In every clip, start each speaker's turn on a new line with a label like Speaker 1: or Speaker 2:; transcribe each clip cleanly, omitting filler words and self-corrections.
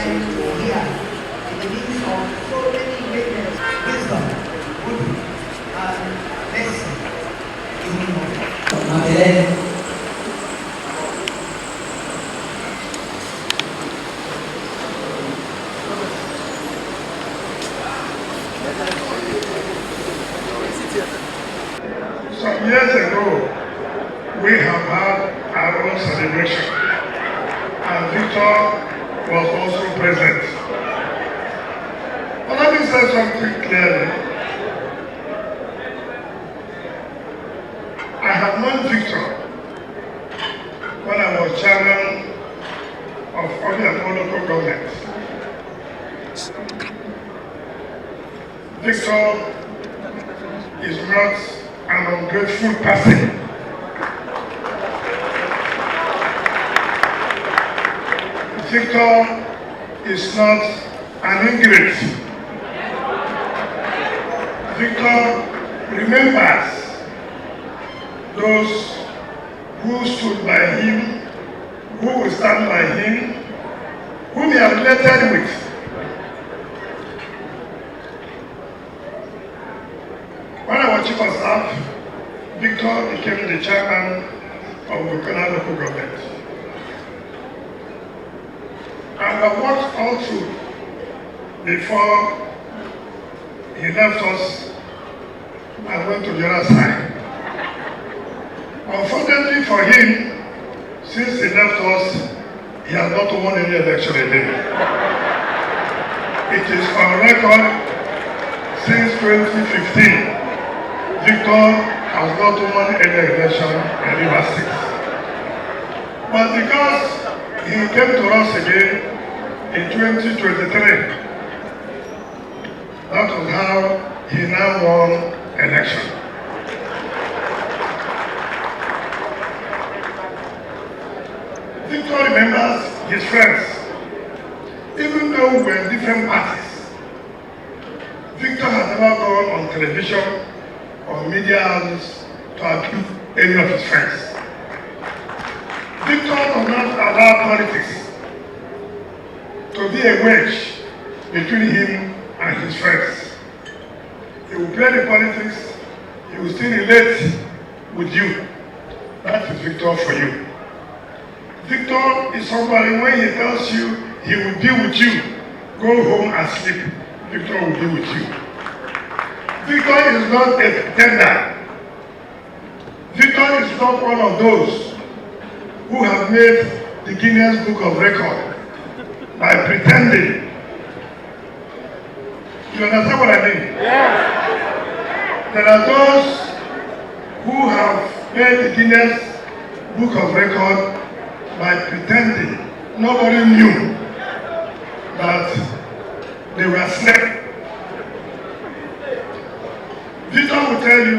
Speaker 1: And here, in the midst of so many greatness, wisdom, good, and mercy, is involved.
Speaker 2: Some years ago, we have had our own celebration, and Victor was also present. But let me say something clearly. I have known Victor when I was chairman of Obiapo local government. Victor is not an ungrateful person. Victor is not an ingrate. Victor remembers those who stood by him, who will stand by him, whom he has related with. When I was chief of staff, Victor became the chairman of the local government. And I worked all through before he left us and went to the other side. Unfortunately for him, since he left us, he has not won any election again. It is on record since 2015. Victor has not won any election in Rivers State. But because he came to us again in 2023, that was how he now won election. Victor remembers his friends. Even though we were in different parties, Victor has never gone on television or media houses to accuse any of his friends. Victor does not allow politics to be a wedge between him and his friends. He will play the politics, he will still relate with you. That is Victor for you. Victor is somebody, when he tells you he will be with you, go home and sleep, Victor will be with you. Victor is not a pretender. Victor is not one of those who have made the Guinness Book of Record by pretending. You understand what I mean? Yes. There are those who have made the Guinness Book of Record by pretending. Nobody knew that they were slaves. Victor will tell you,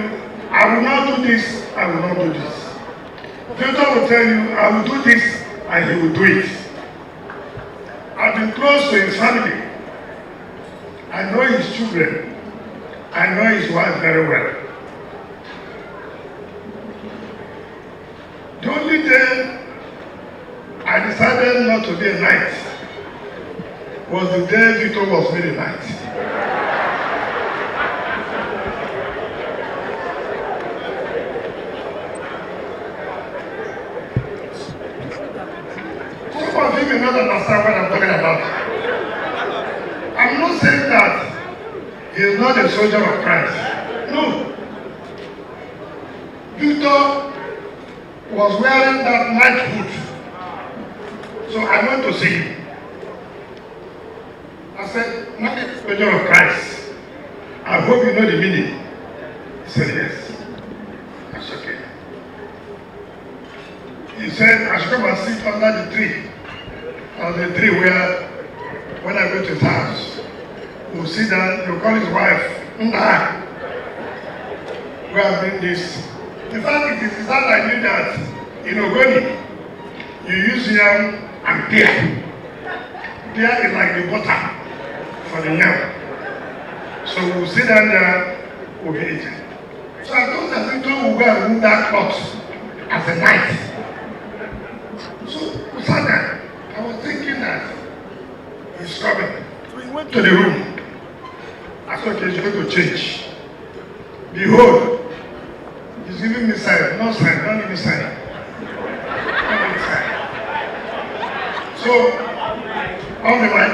Speaker 2: I will not do this, I will not do this. Victor will tell you, I will do this, and he will do it. I've been close to his family. I know his children. I know his wife very well. The only day I decided not to be a knight was the day Victor was made a knight. You may not understand what I'm talking about. I'm not saying that he is not a soldier of Christ. No. Victor was wearing that knighthood. So I went to see him. I said, not a soldier of Christ. I hope you know the meaning. He said, yes. That's okay. He said, I should come and sit under the tree. On the tree where, when I go to his house, we'll sit down, he'll call his wife, Nna, we have been this. In fact, it is that I knew that in Ogoni, you use yam and pear. Pear is like the butter for the yam. So we'll sit down there, we'll be eating. So I thought that Victor would wear that cloth as a knight. So we sat there. I was thinking that He's coming to the room. I thought he's going to change. Behold, he's giving me sign. No sign, don't give me sign. Don't give me sign. So, on the mic.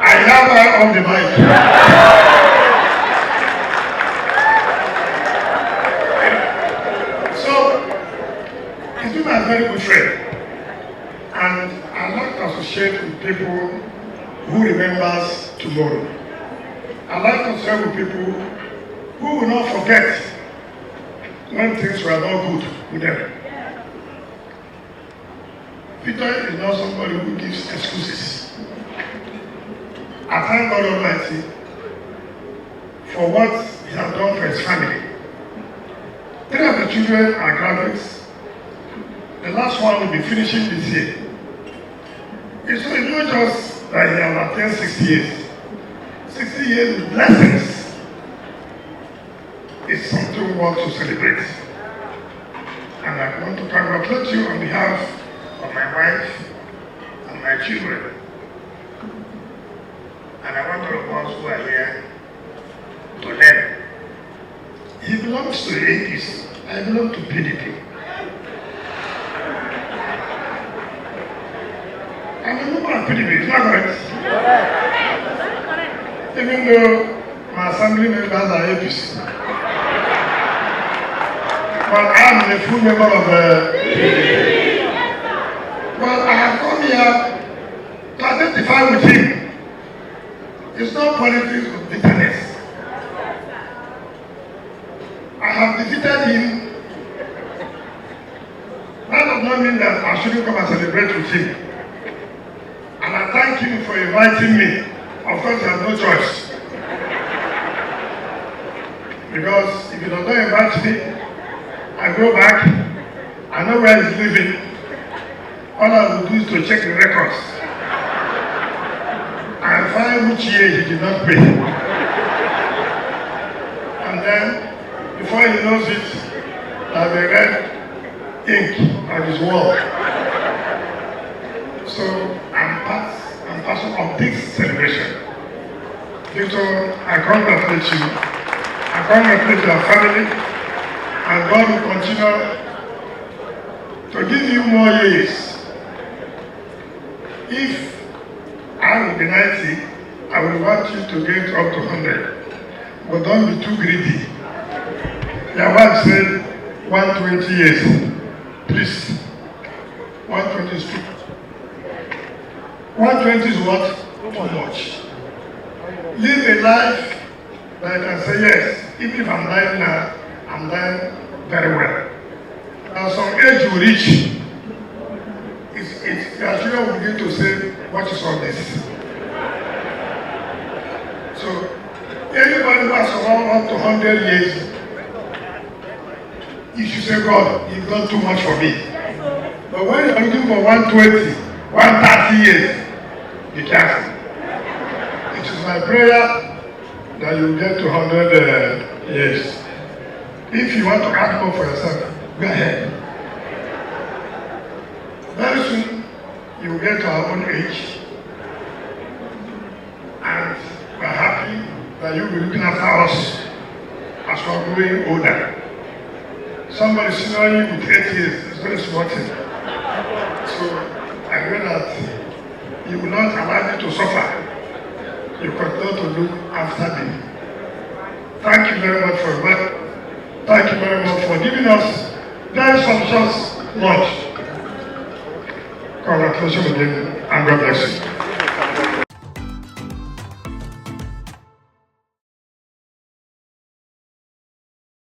Speaker 2: I have her on the mic. So, he's been a very good friend. And I like to associate with people who remembers tomorrow. I like to share with people who will not forget when things were not good with them. Peter is not somebody who gives excuses. I thank God Almighty for what He has done for His family. 3 of the children are graduates. The last one will be finishing this year. It's not just that he has attained 60 years. 60 years with blessings is something we want to celebrate. And I want to congratulate you on behalf of my wife and my children. And I want all of us who are here to learn. He belongs to the 80s. I belong to PDP. I'm a member of PDP, is that correct? Even though my assembly members are APC. But I'm a full member of the PDP. Well, I have come here to identify with him. It's not politics of bitterness. I have defeated him. That does not mean that I shouldn't come and celebrate with him. And I thank him for inviting me. Of course, I have no choice. Because if he does not invite me, I go back, I know where he's living. All I will do is to check the records. And find which year he did not pay. And then, before he knows it, there'll be red ink on his wall. So, I'm part of this celebration. Victor, I congratulate you. I congratulate your family. And God will continue to give you more years. If I will be 90, I will want you to get up to 100. But don't be too greedy. Your wife said 120 years. Please. 120 is too much. 120 is what? Too much. Live a life that I can say, yes, even if I'm dying now, I'm dying very well. At some age you reach, your children will begin to say, what is all this? So, anybody who has survived up to 100 years, you should say, God, you've done too much for me. But when you're looking for 120, 130 years, be careful. It is my prayer that you get to 100 years. If you want to add more for yourself, go ahead. Very soon, you will get to our own age. And we're happy that you'll be looking after us as we're growing older. Somebody senior you with 8 years is very small thing. So I pray that you will not allow me to suffer. You continue to look after me. Thank you very much for that. Thank you very much for giving us very sumptuous lunch. Congratulations again, and God bless you.